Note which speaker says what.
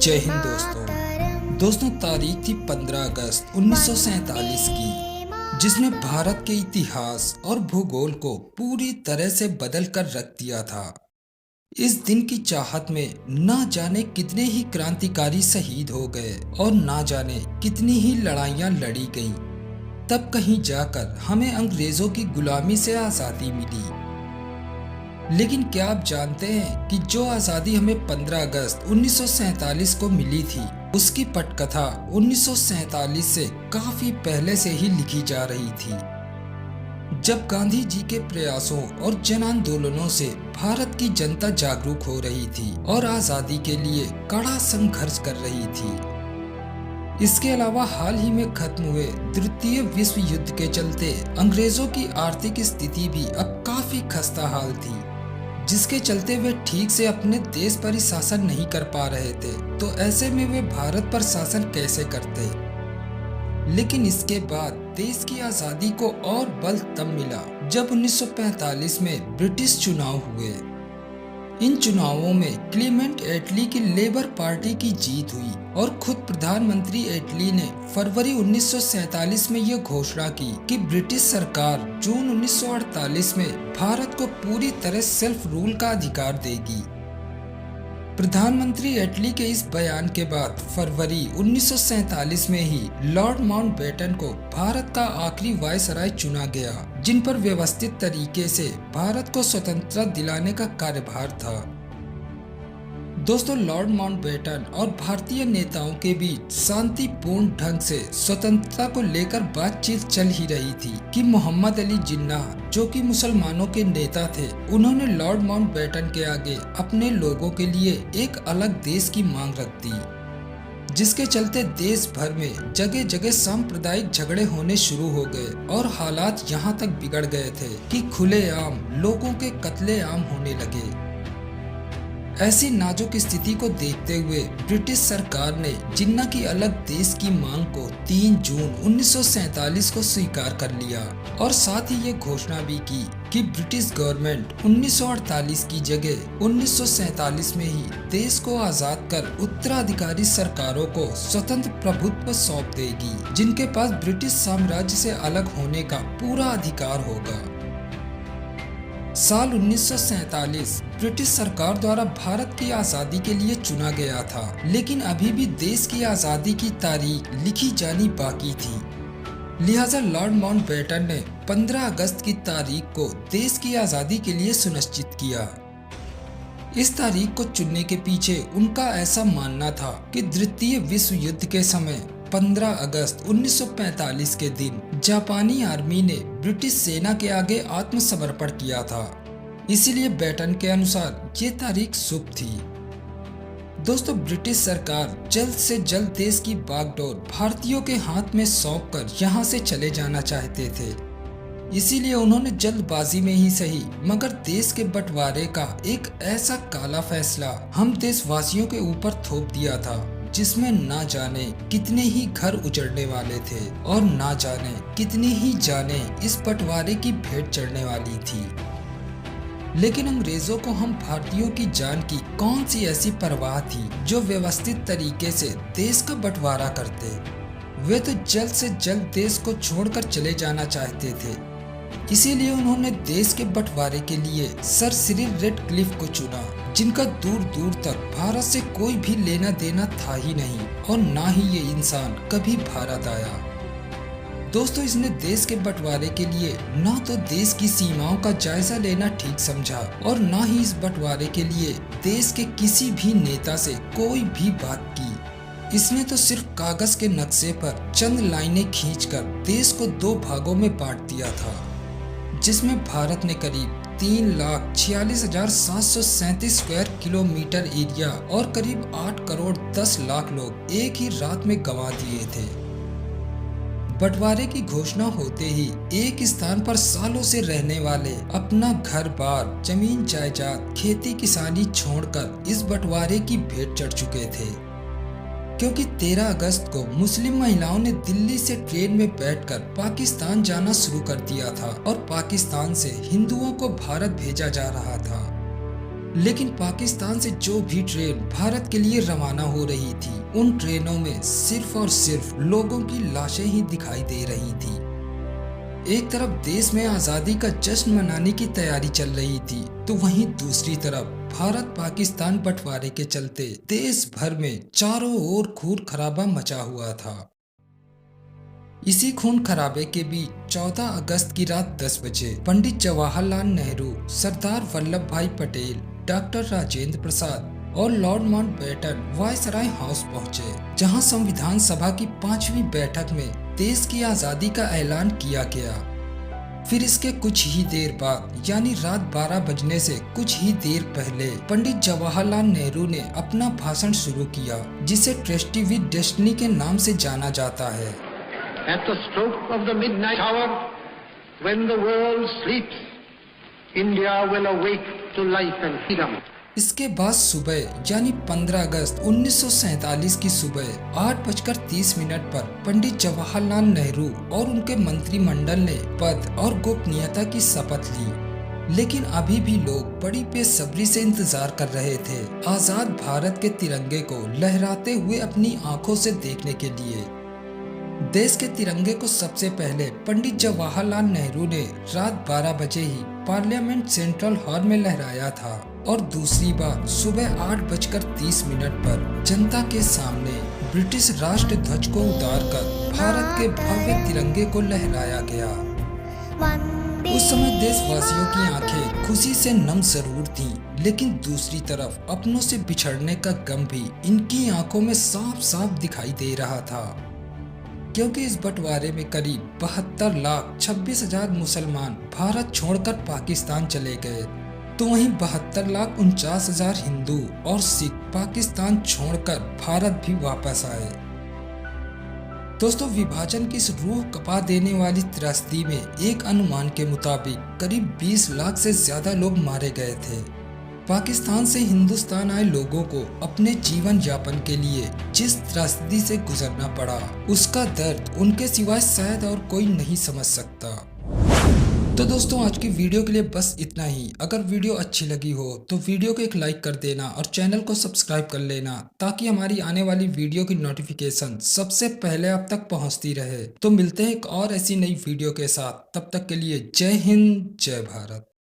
Speaker 1: जय हिंद दोस्तों तारीख थी 15 अगस्त 1947 की, जिसने भारत के इतिहास और भूगोल को पूरी तरह से बदल कर रख दिया था। इस दिन की चाहत में ना जाने कितने ही क्रांतिकारी शहीद हो गए और ना जाने कितनी ही लड़ाइयाँ लड़ी गईं। तब कहीं जाकर हमें अंग्रेजों की गुलामी से आज़ादी मिली। लेकिन क्या आप जानते हैं कि जो आज़ादी हमें 15 अगस्त 1947 को मिली थी, उसकी पटकथा 1947 से काफी पहले से ही लिखी जा रही थी, जब गांधी जी के प्रयासों और जन आंदोलनों से भारत की जनता जागरूक हो रही थी और आज़ादी के लिए कड़ा संघर्ष कर रही थी। इसके अलावा हाल ही में खत्म हुए द्वितीय विश्व युद्ध के चलते अंग्रेजों की आर्थिक स्थिति भी अब काफी खस्ताहाल थी, जिसके चलते वे ठीक से अपने देश पर ही शासन नहीं कर पा रहे थे। तो ऐसे में वे भारत पर शासन कैसे करते। लेकिन इसके बाद देश की आज़ादी को और बल तब मिला जब 1945 में ब्रिटिश चुनाव हुए। इन चुनावों में क्लीमेंट एटली की लेबर पार्टी की जीत हुई और खुद प्रधानमंत्री एटली ने फरवरी 1947 में यह घोषणा की कि ब्रिटिश सरकार जून 1948 में भारत को पूरी तरह सेल्फ रूल का अधिकार देगी। प्रधानमंत्री एटली के इस बयान के बाद फरवरी 1947 में ही लॉर्ड माउंटबेटन को भारत का आखिरी वायसराय चुना गया, जिन पर व्यवस्थित तरीके से भारत को स्वतंत्रता दिलाने का कार्यभार था। दोस्तों, लॉर्ड माउंटबेटन और भारतीय नेताओं के बीच शांतिपूर्ण ढंग से स्वतंत्रता को लेकर बातचीत चल ही रही थी कि मोहम्मद अली जिन्ना, जो कि मुसलमानों के नेता थे, उन्होंने लॉर्ड माउंटबेटन के आगे अपने लोगों के लिए एक अलग देश की मांग रख दी, जिसके चलते देश भर में जगह जगह सांप्रदायिक झगड़े होने शुरू हो गए और हालात यहाँ तक बिगड़ गए थे कि खुलेआम लोगों के कत्लेआम होने लगे। ऐसी नाजुक स्थिति को देखते हुए ब्रिटिश सरकार ने जिन्ना की अलग देश की मांग को 3 जून 1947 को स्वीकार कर लिया और साथ ही ये घोषणा भी की कि ब्रिटिश गवर्नमेंट 1948 की जगह 1947 में ही देश को आजाद कर उत्तराधिकारी सरकारों को स्वतंत्र प्रभुत्व सौंप देगी, जिनके पास ब्रिटिश साम्राज्य से अलग होने का पूरा अधिकार होगा। साल 1947 ब्रिटिश सरकार द्वारा भारत की आज़ादी के लिए चुना गया था, लेकिन अभी भी देश की आज़ादी की तारीख लिखी जानी बाकी थी। लिहाजा लॉर्ड माउंटबेटन ने 15 अगस्त की तारीख को देश की आज़ादी के लिए सुनिश्चित किया। इस तारीख को चुनने के पीछे उनका ऐसा मानना था कि द्वितीय विश्व युद्ध के समय 15 अगस्त 1945 के दिन जापानी आर्मी ने ब्रिटिश सेना के आगे आत्मसमर्पण किया था, इसीलिए बेटन के अनुसार ये तारीख शुभ थी। दोस्तों, ब्रिटिश सरकार जल्द से जल्द देश की बागडोर भारतीयों के हाथ में सौंपकर यहाँ से चले जाना चाहते थे, इसीलिए उन्होंने जल्दबाजी में ही सही मगर देश के बंटवारे का एक ऐसा काला फैसला हम देशवासियों के ऊपर थोप दिया था, जिसमें ना जाने कितने ही घर उजड़ने वाले थे और ना जाने कितनी ही जानें इस बंटवारे की भेंट चढ़ने वाली थी। लेकिन अंग्रेजों को हम भारतीयों की जान की कौन सी ऐसी परवाह थी जो व्यवस्थित तरीके से देश का बंटवारा करते। वे तो जल्द से जल्द देश को छोड़कर चले जाना चाहते थे, इसीलिए उन्होंने देश के बंटवारे के लिए सर सिरिल रेडक्लिफ को चुना, जिनका दूर दूर तक भारत से कोई भी लेना देना था ही नहीं और ना ही ये इंसान कभी भारत आया। दोस्तों, इसने देश के बंटवारे के लिए ना तो देश की सीमाओं का जायजा लेना ठीक समझा और ना ही इस बंटवारे के लिए देश के किसी भी नेता से कोई भी बात की। इसने तो सिर्फ कागज के नक्शे पर चंद लाइनें खींचकर देश को 2 भागों में बांट दिया था, जिसमें भारत ने करीब 3,46,737 स्क्वायर किलोमीटर एरिया और करीब 8 करोड़ 10 लाख लोग एक ही रात में गंवा दिए थे। बंटवारे की घोषणा होते ही एक स्थान पर सालों से रहने वाले अपना घर बार, जमीन जायदाद, खेती किसानी छोड़कर इस बंटवारे की भेंट चढ़ चुके थे, क्योंकि 13 अगस्त को मुस्लिम महिलाओं ने दिल्ली से ट्रेन में बैठकर पाकिस्तान जाना शुरू कर दिया था और पाकिस्तान से हिंदुओं को भारत भेजा जा रहा था। लेकिन पाकिस्तान से जो भी ट्रेन भारत के लिए रवाना हो रही थी, उन ट्रेनों में सिर्फ और सिर्फ लोगों की लाशें ही दिखाई दे रही थी। एक तरफ देश में आजादी का जश्न मनाने की तैयारी चल रही थी, तो वहीं दूसरी तरफ भारत पाकिस्तान बंटवारे के चलते देश भर में चारों ओर खून खराबा मचा हुआ था। इसी खून खराबे के बीच 14 अगस्त की रात 10 बजे पंडित जवाहरलाल नेहरू, सरदार वल्लभ भाई पटेल, डॉक्टर राजेंद्र प्रसाद और लॉर्ड माउंटबेटन वायसराय हाउस पहुंचे, जहां संविधान सभा की 5वीं बैठक में देश की आजादी का ऐलान किया गया। फिर इसके कुछ ही देर बाद यानी रात 12 बजने से कुछ ही देर पहले पंडित जवाहरलाल नेहरू ने अपना भाषण शुरू किया, जिसे ट्रस्टी विद डेस्टिनी के नाम से जाना जाता है।
Speaker 2: At the stroke of the midnight hour, when the world sleeps, India will awake to life and freedom.
Speaker 1: इसके बाद सुबह यानी 15 अगस्त 1947 की सुबह 8:30 पर पंडित जवाहरलाल नेहरू और उनके मंत्रिमंडल ने पद और गोपनीयता की शपथ ली। लेकिन अभी भी लोग बड़ी बेसब्री से इंतजार कर रहे थे आजाद भारत के तिरंगे को लहराते हुए अपनी आंखों से देखने के लिए। देश के तिरंगे को सबसे पहले पंडित जवाहरलाल नेहरू ने रात 12 बजे ही पार्लियामेंट सेंट्रल हॉल में लहराया था और दूसरी बार सुबह 8:30 पर जनता के सामने ब्रिटिश राष्ट्र ध्वज को उतारकर भारत के भव्य तिरंगे को लहराया गया। उस समय देशवासियों की आंखें खुशी से नम जरूर थीं, लेकिन दूसरी तरफ अपनों से बिछड़ने का गम भी इनकी आंखों में साफ साफ दिखाई दे रहा था, क्योंकि इस बंटवारे में करीब 72,26,000 मुसलमान भारत छोड़कर पाकिस्तान चले गए, तो वहीं 72,49,000 हिंदू और सिख पाकिस्तान छोड़कर भारत भी वापस आए। दोस्तों, विभाजन की इस रूह कपा देने वाली त्रासदी में एक अनुमान के मुताबिक करीब 20 लाख से ज्यादा लोग मारे गए थे। पाकिस्तान से हिंदुस्तान आए लोगों को अपने जीवन यापन के लिए जिस त्रासदी से गुजरना पड़ा, उसका दर्द उनके सिवाय शायद और कोई नहीं समझ सकता। तो दोस्तों, आज की वीडियो के लिए बस इतना ही। अगर वीडियो अच्छी लगी हो तो वीडियो को एक लाइक कर देना और चैनल को सब्सक्राइब कर लेना, ताकि हमारी आने वाली वीडियो की नोटिफिकेशन सबसे पहले आप तक पहुंचती रहे। तो मिलते हैं एक और ऐसी नई वीडियो के साथ, तब तक के लिए जय हिंद, जय भारत।